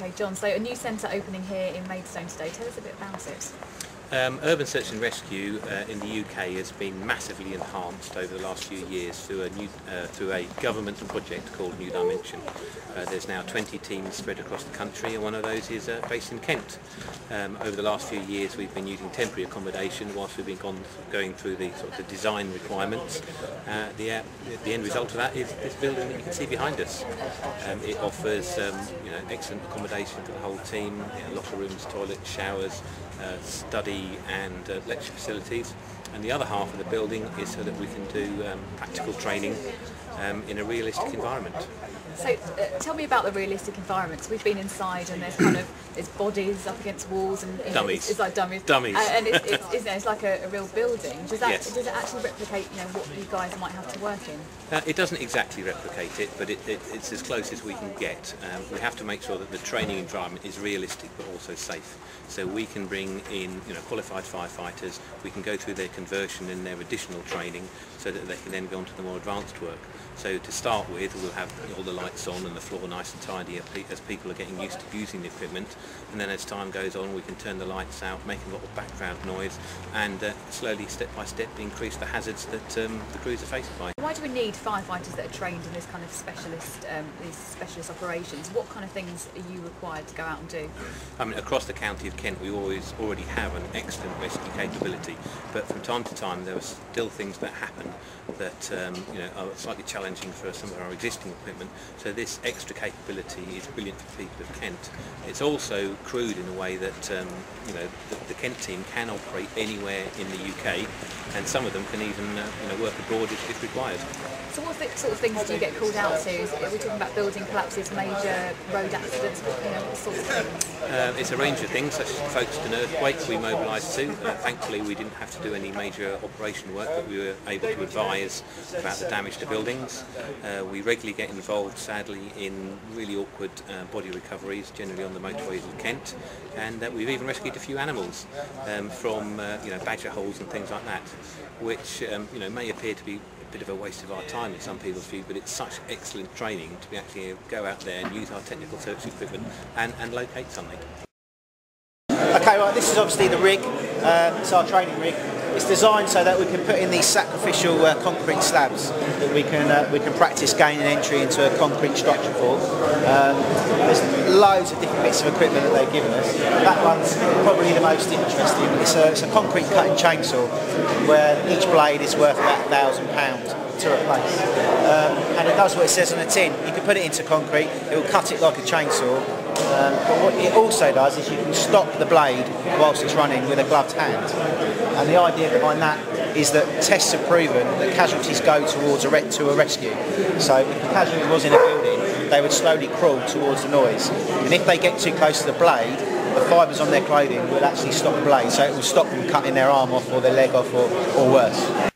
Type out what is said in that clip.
Okay, John, so a new centre opening here in Maidstone today. Tell us a bit about it. Urban search and rescue in the UK has been massively enhanced over the last few years through a government project called New Dimension. There's now 20 teams spread across the country, and one of those is based in Kent. Over the last few years we've been using temporary accommodation whilst we've been going through the sort of the design requirements. The end result of that is this building that you can see behind us. It offers excellent accommodation for the whole team, locker rooms, toilets, showers, study and lecture facilities, and the other half of the building is so that we can do practical training in a realistic environment. So tell me about the realistic environment. We've been inside and there's bodies up against walls and dummies. It's like dummies. And it's like a real building. Does it actually replicate what you guys might have to work in? It doesn't exactly replicate it, but it's as close as we can get. We have to make sure that the training environment is realistic but also safe. So we can bring in qualified firefighters. We can go through their conversion and their additional training so that they can then go on to the more advanced work. So to start with, we'll have all the lights on and the floor nice and tidy as people are getting used to using the equipment, and then as time goes on we can turn the lights out, make a lot of background noise, and slowly, step by step, increase the hazards that the crews are faced by. Why do we need firefighters that are trained in this kind of these specialist operations? What kind of things are you required to go out and do? I mean, across the county of Kent we already have an excellent rescue capability, but from time to time there are still things that happen that are slightly challenging for some of our existing equipment. So this extra capability is brilliant for the people of Kent. It's also crewed in a way that the Kent team can operate anywhere in the UK, and some of them can even work abroad if required. So what sort of things do you get called out to? Are we talking about building collapses, major road accidents, what sorts of things? It's a range of things, such as the Folkestone earthquake we mobilised to. Thankfully we didn't have to do any major operation work, but we were able to advise about the damage to buildings. We regularly get involved, sadly, in really awkward body recoveries, generally on the motorways of Kent, and we've even rescued a few animals from badger holes and things like that, which may appear to be a bit of a waste of our time in some people's view, but it's such excellent training to be actually go out there and use our technical search equipment and locate something. Okay, right, this is obviously the rig. It's our training rig. It's designed so that we can put in these sacrificial concrete slabs that we can practice gaining entry into a concrete structure for. There's loads of different bits of equipment that they've given us. That one's probably the most interesting. It's a concrete cutting chainsaw where each blade is worth about £1,000 to replace. And it does what it says on the tin. You can put it into concrete, it will cut it like a chainsaw. But what it also does is you can stop the blade whilst it's running with a gloved hand. And the idea behind that is that tests have proven that casualties go towards a rescue. So if the casualty was in a building, they would slowly crawl towards the noise. And if they get too close to the blade, the fibres on their clothing will actually stop the blade. So it will stop them cutting their arm off or their leg off or worse.